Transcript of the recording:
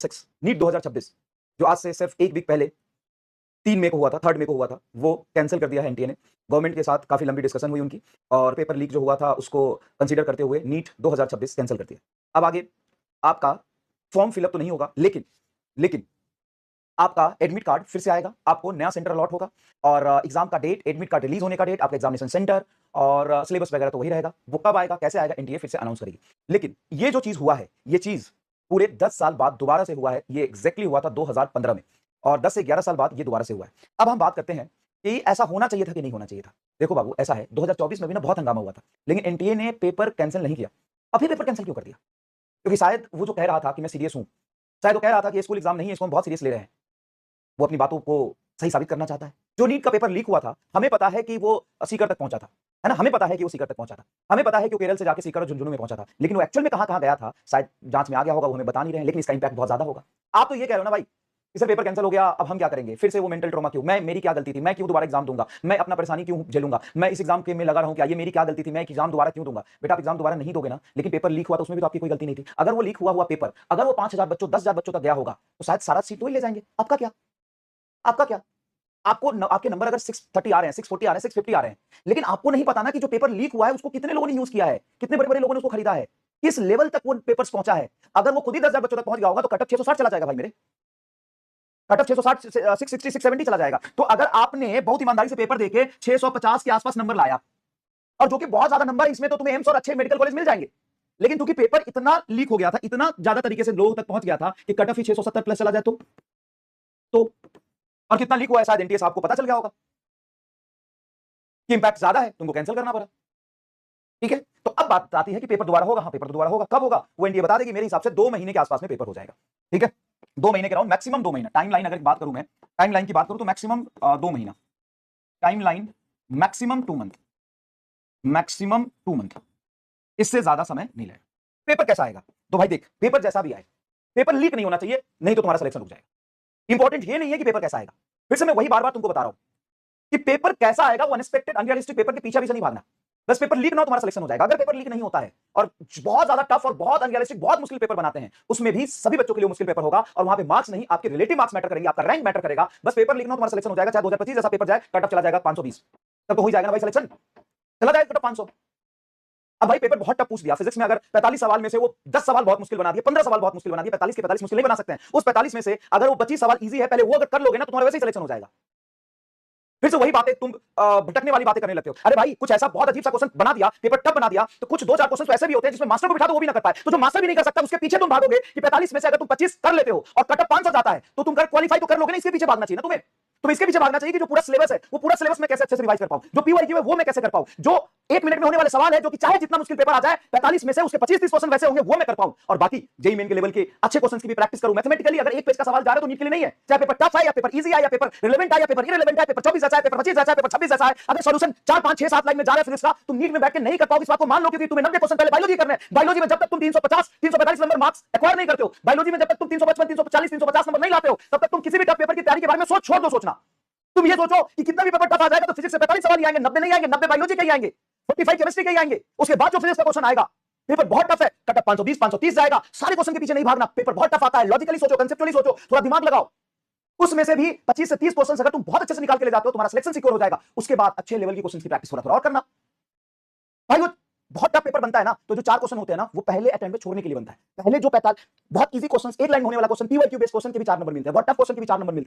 6 NEET 2026 जो आज से सिर्फ एक वीक पहले 3 मई को हुआ था, 3 मई को हुआ था, वो कैंसिल कर दिया है एनटीए ने। गवर्नमेंट के साथ काफी लंबी डिस्कशन हुई उनकी और पेपर लीक जो हुआ था उसको कंसीडर करते हुए नीट 2026 कैंसिल कर दिया। अब आगे आपका फॉर्म फिलअप तो नहीं होगा, लेकिन आपका एडमिट कार्ड फिर से आएगा, आपको नया सेंटर अलॉट होगा और एग्जाम का डेट, एडमिट कार्ड रिलीज होने का डेट, आपका एग्जामिनेशन सेंटर और सिलेबस वगैरह तो वही रहेगा। वो कब आएगा, कैसे आएगा, एनटीए फिर से अनाउंस करेगी। लेकिन ये जो चीज हुआ है, ये चीज पूरे 10 साल बाद दोबारा से हुआ है। ये एग्जैक्टली हुआ था 2015 में और 10 से 11 साल बाद ये दोबारा से हुआ है। अब हम बात करते हैं कि ऐसा होना चाहिए था कि नहीं होना चाहिए था। देखो बाबू, ऐसा है 2024 में भी ना बहुत हंगामा हुआ था, लेकिन एनटीए ने पेपर कैंसिल नहीं किया। अभी पेपर कैंसिल क्यों कर दिया? क्योंकि शायद वो जो कह रहा था कि मैं सीरियस हूं, शायद वो कह रहा था कि स्कूल एग्जाम नहीं है, इसको हम बहुत सीरियस ले रहे हैं। वो अपनी बातों को सही साबित करना चाहता है। जो नीट का पेपर लीक हुआ था, हमें पता है कि वो सीकर तक पहुंचा था, है ना? हमें पता है कि वो सीकर तक पहुंचा था, हमें पता है कि वो केरल से जाके सीकर और झुंझुनू में पहुंचा था, लेकिन वो एक्चुअल में कहां कहां गया था शायद जांच में आ गया होगा, वो हमें बता नहीं रहे हैं, लेकिन इसका इंपैक्ट बहुत ज्यादा होगा। आप तो ये कह रहे हो ना भाई, इसे पेपर कैंसिल हो गया, अब हम क्या करेंगे? फिर से वो मेंटल ट्रॉमा क्यों? मैं, मेरी क्या गलती थी? मैं क्यों दोबारा एग्जाम दूंगा? मैं अपना परेशानी क्यों झेलूंगा? मैं इस एग्जाम के में लगा रहूं क्या? ये मेरी क्या गलती थी? मैं एग्जाम दोबारा क्यों दूंगा? बेटा आप एग्जाम दोबारा नहीं दोगे ना, लेकिन पेपर लीक हुआ तो उसमें भी तो आपकी कोई गलती नहीं थी। अगर वो लीक हुआ पेपर, अगर वो 5000 बच्चों 10,000 बच्चों तक गया होगा तो शायद सारा सीट तो ही ले जाएंगे। आपका क्या? आपका क्या? आपको आपके नंबर अगर 630 आ रहे हैं, 640 आ रहे हैं, 650 आ रहे हैं, लेकिन आपको नहीं पता ना कि जो पेपर लीक हुआ है उसको कितने लोगों ने यूज किया है, कितने बड़े-बड़े लोगों ने उसको खरीदा है, किस लेवल तक वो पेपर्स पहुंचा है। अगर वो खुद ही 10,000 बच्चों तक पहुंच गया होगा तो कट ऑफ 660 चला जाएगा भाई मेरे। कट ऑफ 660 660 670 चला जाएगा। तो अगर आपने बहुत ईमानदारी से पेपर देके 650 के आसपास नंबर लाया और जो कि बहुत ज्यादा नंबर है, इसमें तो तुम्हें एम्स और अच्छे मेडिकल कॉलेज मिल जाएंगे। लेकिन क्योंकि पेपर इतना लीक हो गया था, इतना ज्यादा तरीके से लोगों तक पहुंच गया था कि कट ऑफ ही 670 प्लस चला जाए तो और कितना लीक हुआ है शायद एनटीए साहब को पता चल गया होगा कि इंपैक्ट ज्यादा है, तुमको कैंसिल करना पड़ा। ठीक है, तो अब बात आती है कि पेपर दोबारा होगा। हाँ, पेपर तो दोबारा होगा। कब होगा वो एनटीए बता देगी। मेरे हिसाब से 2 महीने के आसपास में पेपर हो जाएगा। ठीक है, 2 महीने के राउंड, मैक्सिमम 2 महीना। टाइमलाइन अगर बात करूं मैं, टाइमलाइन की बात करूं तो मैक्सिमम 2 महीना। Timeline maximum 2 month, maximum 2 month, इससे ज्यादा समय नहीं लगेगा। पेपर कैसा आएगा? तो भाई देख, पेपर जैसा भी आए, पेपर लीक नहीं होना चाहिए, नहीं तो तुम्हारा सिलेक्शन रुक जाएगा। इंपॉर्टेंट ये नहीं है कि पेपर कैसा आएगा। फिर से मैं वही बार बार तुमको बता रहा हूं कि पेपर कैसा आएगा, वो अनएक्सपेक्टेड अनरियलिस्टिक पेपर के पीछे भी से नहीं भागना। बस पेपर लीक ना हो, तुम्हारा सिलेक्शन हो जाएगा। अगर पेपर लीक नहीं होता है और बहुत ज्यादा टफ और बहुत अनरियलिस्टिक बहुत मुश्किल पेपर बनाते हैं, उसमें भी सभी बच्चों के लिए मुश्किल पेपर होगा और वहां पे मार्क्स नहीं, आपके रिलेटिव मार्क्स मैटर करेंगे, आपका रैंक मैटर करेगा। बस पेपर लीक ना हो, तुम्हारा सिलेक्शन हो जाएगा। चाहे 2025 जैसा पेपर जाए, कट ऑफ चला जाएगा 520, तब तो हो ही जाएगा ना भाई, सिलेक्शन चला जाएगा कट ऑफ 500। अब भाई पेपर बहुत टफ पूछ दिया फिजिक्स में, अगर 45 सवाल में से वो 10 सवाल बहुत मुश्किल बना दिए, 15 सवाल बहुत मुश्किल बना दिए, 45 के 45 मुश्किल नहीं बना सकते हैं। उस 45 में से अगर वो 25 सवाल इजी है, पहले वो अगर कर लोगे ना तो तुम्हारा वैसे ही सिलेक्शन हो जाएगा। फिर से वही बातें तुम भटकने वाली बातें करने लगते हो। अरे भाई कुछ ऐसा बहुत अजीब सा क्वेश्चन बना दिया, पेपर टफ बना दिया, तो कुछ 2-4 क्वेश्चन तो ऐसे भी होते हैं जिसमें मास्टर को बिठा दो वो भी ना कर पाए। तो जो मास्टर भी नहीं कर सकता उसके पीछे तुम भागोगे कि 45 में से अगर तुम 25 कर लेते हो और कट ऑफ 500 जाता है तो तुम कर क्वालीफाई तो कर लोगे ना। इसके पीछे भागना चाहिए ना तुम्हें। तुम्हें इसके पीछे भागना चाहिए कि जो पूरा सिलेबस है वो पूरा सिलेबस में कैसे अच्छे से रिवाइज कर पाऊं, जो पीवाईक्यू है वो मैं कैसे कर पाऊं, जो 1 मिनट में होने वाले सवाल है जो कि चाहे जितना मुश्किल पेपर आ जाए 45 में से उसके 25-30 क्वेश्चन वैसे होंगे वो मैं कर पाऊं, और बाकी जेई मेन के लेवल के अच्छे क्वेश्चंस की भी प्रैक्टिस करूं। मैथमेटिकली अगर एक पेज का सवाल जा रहा है तो नीट के लिए नहीं है, चाहे पेपर टफ है या पेपर इजी है या पेपर रिलेवेंट है या पेपर इररिलेवेंट है, पेपर 24 जैसा है, पेपर 25 जैसा है, पेपर 26 जैसा है। अगर सॉल्यूशन 4 5 6 7 लाइन में जा रहा है फिजिक्स का, तुम नीट में बैठ के नहीं कर पाओगे। इस बात को मान लो, क्योंकि तुम्हें 90 क्वेश्चन पहले बायोलॉजी करने हैं। बायोलॉजी में जब तक तुम 350 345 नंबर मार्क्स एक्वायर नहीं करते हो, बायोलॉजी में जब तक तुम 355 340 350 नंबर नहीं लाते हो, तब तक तुम किसी भी टफ पेपर की तैयारी के बारे में छोड़ दो सोचना। तुम ये सोचो कि कितना भी पेपर टफ आ जाएगा तो फिजिक्स से 45 सवाल ही आएंगे, 90 नहीं आएंगे, 90 बायोलॉजी के ही आएंगे, 45 केमिस्ट्री के ही आएंगे। उसके बाद जो फिजिक्स का क्वेश्चन आएगा, पेपर बहुत टफ है, कट ऑफ 520 530 जाएगा। सारे क्वेश्चन के पीछे नहीं भागना, पेपर बहुत टफ आता है, लॉजिकली सोचो, कंसेप्चुअली सोचो, थोड़ा दिमाग लगाओ। उसमें से भी 25 से 30 क्वेश्चन अगर तुम बहुत अच्छे से निकाल के ले जाते हो, तुम्हारा सिलेक्शन सिक्योर हो जाएगा। उसके बाद अच्छे लेवल की क्वेश्चन की प्रैक्टिस थोड़ा और करना। भाई वो बहुत टफ पेपर बनता है ना, तो जो 4 क्वेश्चन होते हैं ना वो पहले अटेम्प्ट में छोड़ने के लिए बनता है। पहले जो 45 बहुत इजी क्वेश्चन, एक लाइन में होने वाला क्वेश्चन, पीवाईक्यू बेस्ड क्वेश्चन के भी 4 नंबर मिलते हैं, बहुत टफ क्वेश्चन के भी 4 नंबर मिलते हैं।